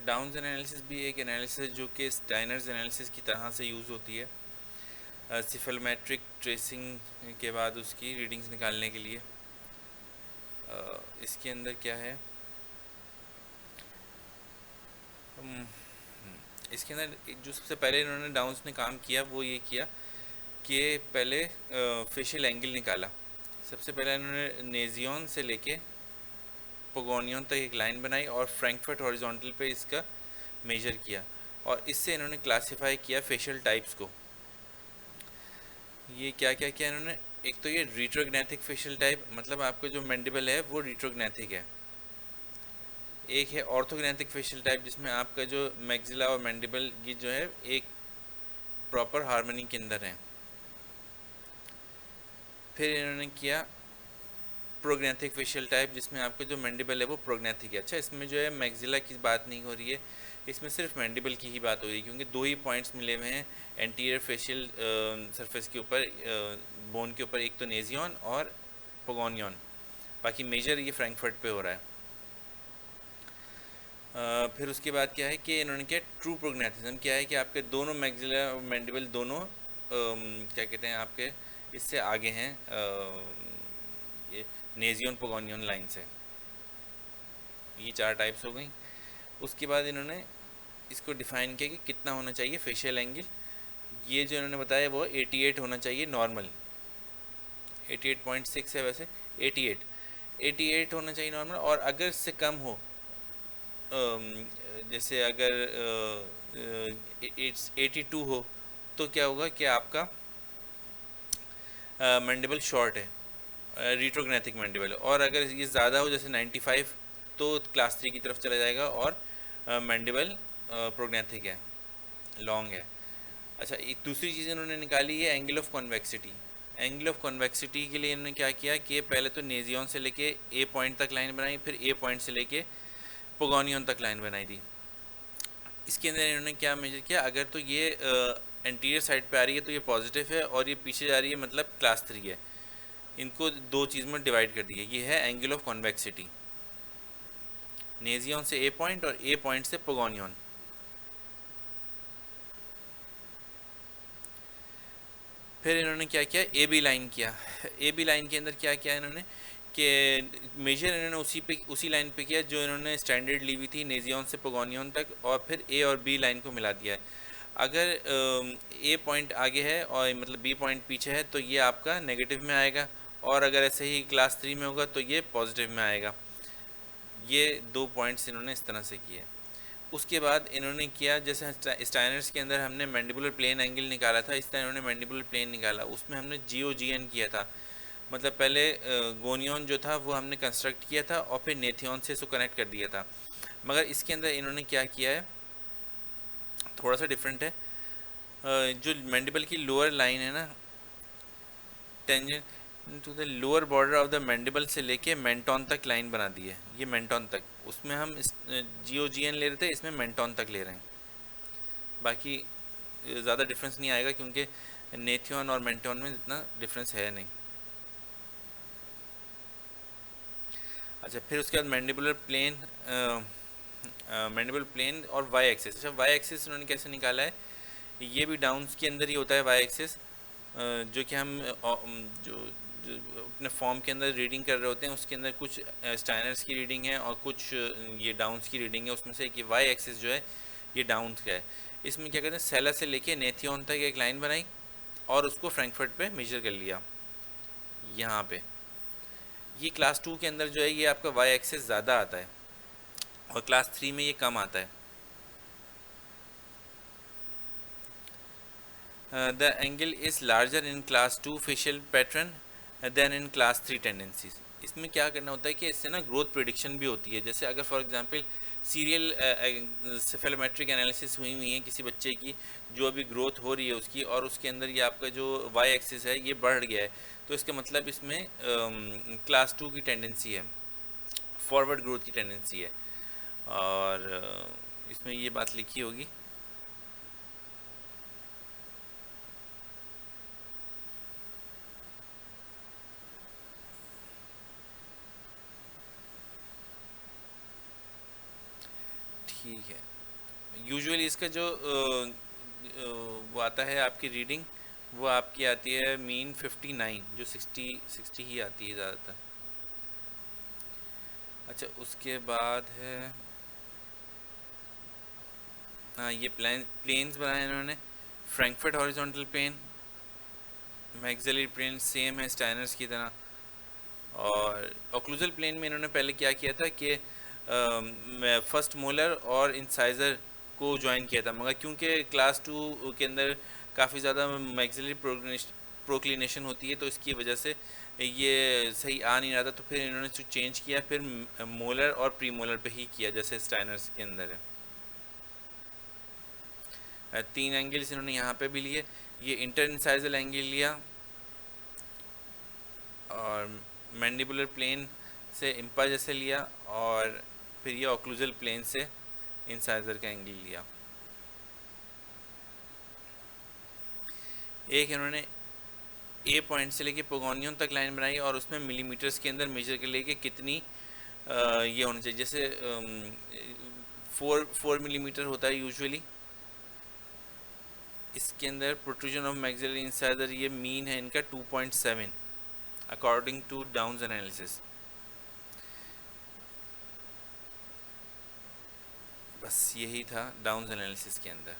Downs analysis भी एक analysis जो कि स्टाइनर्स एनालिसिस की तरह से यूज़ होती है सिफलमेट्रिक ट्रेसिंग के बाद उसकी रीडिंग्स निकालने के लिए। इसके अंदर क्या है, इसके अंदर जो सबसे पहले इन्होंने डाउन्स ने काम किया वो ये किया कि पहले फेशियल एंगल निकाला। सबसे पहले इन्होंने नेजियन से लेके पोगोनियन तक एक लाइन बनाई और फ्रैंकफर्ट हॉरिजॉन्टल पे इसका मेजर किया, और इससे इन्होंने क्लासिफाई किया फेशियल टाइप्स को। ये क्या क्या किया इन्होंने, एक तो ये रिट्रोग्नेथिक फेशियल टाइप, मतलब आपका जो मैंडिबल है वो रिट्रोग्नेथिक है। एक है ऑर्थोग्नेथिक फेशियल टाइप जिसमें आपका जो मैक्सिला और मैंडिबल ये जो है एक प्रॉपर हार्मनी के अंदर है। फिर इन्होंने किया प्रोग्नेथिक फेशियल टाइप जिसमें आपका जो मैंडिबल है वो प्रोग्नेथिक है। अच्छा, इसमें जो है मैक्सिला की बात नहीं हो रही है, इसमें सिर्फ मैंडिबल की ही बात हो रही है, क्योंकि दो ही पॉइंट्स मिले हुए हैं एंटीरियर फेशियल सरफेस के ऊपर, बोन के ऊपर, एक तो नेजियन और पोगोनियन। बाकी मेजर ये फ्रैंकफर्ट पे हो रहा है। फिर उसके बाद क्या है कि इन्होंने किया ट्रू प्रोग्नेथिज्म, क्या है कि आपके दोनों मैक्सिला और मैंडिबल दोनों क्या कहते हैं आपके इससे आगे हैं, ये नेजियन पोगोनियन लाइन से। ये चार टाइप्स हो गई। उसके बाद इन्होंने इसको डिफाइन किया कि कितना होना चाहिए फेशियल एंगल। ये जो इन्होंने बताया वो 88 होना चाहिए नॉर्मल, 88.6 है वैसे, 88 होना चाहिए नॉर्मल। और अगर इससे कम हो, जैसे अगर 82 हो, तो क्या होगा कि आपका मैंडिबल शॉर्ट है, रिट्रोग्नेथिक मैंडिबल। और अगर ये ज़्यादा हो जैसे 95, तो क्लास 3 की तरफ चला जाएगा और मैंडिबल प्रोग्नेथिक है, लॉन्ग है। अच्छा, एक दूसरी चीज़ इन्होंने निकाली है angle of convexity. Angle of convexity के लिए इन्होंने क्या किया कि पहले तो नेजियन से लेके ए पॉइंट तक लाइन बनाई, फिर ए पॉइंट से लेके पोगोनियन तक लाइन बनाई दी। इसके अंदर इन्होंने क्या मेजर किया, अगर तो ये एंटीरियर साइड पे आ रही है तो ये पॉजिटिव है, और ये पीछे जा रही है मतलब क्लास 3 है। इनको दो चीज़ में डिवाइड कर दिया। ये है एंगल ऑफ कॉन्वेक्सिटी, नेजियन से ए पॉइंट और ए पॉइंट से पोगोनियन। फिर इन्होंने क्या किया, ए बी लाइन किया। ए बी लाइन के अंदर क्या किया इन्होंने कि मेजर इन्होंने उसी लाइन पे किया जो इन्होंने स्टैंडर्ड ली हुई थी नेजियन से पोगोनियन तक, और फिर ए और बी लाइन को मिला दिया है। अगर ए पॉइंट आगे है और मतलब बी पॉइंट पीछे है तो ये आपका नेगेटिव में आएगा, और अगर ऐसे ही क्लास 3 में होगा तो ये पॉजिटिव में आएगा। ये दो पॉइंट्स इन्होंने इस तरह से किए। उसके बाद इन्होंने किया, जैसे स्टाइनर्स के अंदर हमने मैंडिबुलर प्लेन एंगल निकाला था, इस तरह इन्होंने मैंडिबुलर प्लेन निकाला। उसमें हमने GOGN किया था, मतलब पहले गोनियन जो था वो हमने कंस्ट्रक्ट किया था और फिर नेथियन से इसको कनेक्ट कर दिया था। मगर इसके अंदर इन्होंने क्या किया है, थोड़ा सा डिफरेंट है। जो मैंडिबल की लोअर लाइन है ना, tangent to the lower border of the mandible से लेके मेंटोन तक लाइन बना दी है, ये मेंटोन तक। उसमें हम GOGN ले रहे थे, इसमें मेंटोन तक ले रहे हैं। बाकी ज़्यादा डिफरेंस नहीं आएगा क्योंकि नेथियन और मेंटोन में इतना डिफरेंस है नहीं। अच्छा, फिर उसके बाद मैंडिबुलर प्लेन और वाई एक्सिस। अच्छा, वाई एक्सिस उन्होंने कैसे निकाला है, ये भी डाउन्स के अंदर ही होता है वाई एक्सिस, जो कि हम जो जो अपने फॉर्म के अंदर रीडिंग कर रहे होते हैं उसके अंदर कुछ स्टाइनर्स की रीडिंग है और कुछ ये डाउन्स की रीडिंग है। उसमें से एक वाई एक्सिस जो है ये डाउन्स का है। इसमें क्या कहते हैं, सेला से लेके नेथियन तक एक लाइन बनाई और उसको फ्रैंकफर्ट पे मेजर कर लिया यहाँ पे। ये क्लास 2 के अंदर जो है ये आपका वाई एक्सिस ज़्यादा आता है और क्लास 3 में ये कम आता है। The angle is larger in class 2 facial pattern than in class 3 tendencies. इसमें क्या करना होता है कि इससे ना ग्रोथ प्रिडिक्शन भी होती है। जैसे अगर फॉर एग्जांपल सीरियल सेफेलोमेट्रिक एनालिसिस हुई है किसी बच्चे की, जो अभी ग्रोथ हो रही है उसकी, और उसके अंदर ये आपका जो वाई एक्सिस है ये बढ़ गया है, तो इसका मतलब इसमें क्लास 2 की टेंडेंसी है, फॉरवर्ड ग्रोथ की टेंडेंसी है। और इसमें ये बात लिखी होगी। ठीक है। यूजुअली इसका जो वो आता है आपकी रीडिंग, वो आपकी आती है मीन 59, जो 60 ही आती है ज़्यादातर। अच्छा, उसके बाद है, हाँ ये प्लेन्स बनाए इन्होंने। Frankfurt horizontal plane, maxillary plane same है स्टाइनर्स की तरह। और ओक्लूजल प्लेन में इन्होंने पहले क्या किया था कि फर्स्ट मोलर और इंसाइजर को ज्वाइन किया था, मगर क्योंकि क्लास 2 के अंदर काफ़ी ज़्यादा मैक्सिलरी प्रोक्लिनेशन होती है, तो इसकी वजह से ये सही आ नहीं रहा था, तो फिर इन्होंने चेंज किया, फिर मोलर और प्री मोलर पे ही किया जैसे स्टाइनर्स के अंदर है। 3 एंगल्स इन्होंने यहाँ पे भी लिए। ये इंटर इंसाइजल एंगल लिया, और मैंडिबुलर प्लेन से इम्पा जैसे लिया, और फिर ये ऑक्लूजल प्लेन से इंसाइजर का एंगल लिया। एक इन्होंने ए पॉइंट से लेके पोगोनियन तक लाइन बनाई, और उसमें मिलीमीटर्स के अंदर मेजर कर लेके कितनी ये होनी चाहिए। जैसे 4 मिलीमीटर होता है यूजुअली, इसके अंदर प्रोट्रूजन ऑफ मैक्सिलरी इंसाइजर ये मीन है इनका 2.7 अकॉर्डिंग टू डाउन्स एनालिसिस। बस यही था डाउन्स एनालिसिस के अंदर।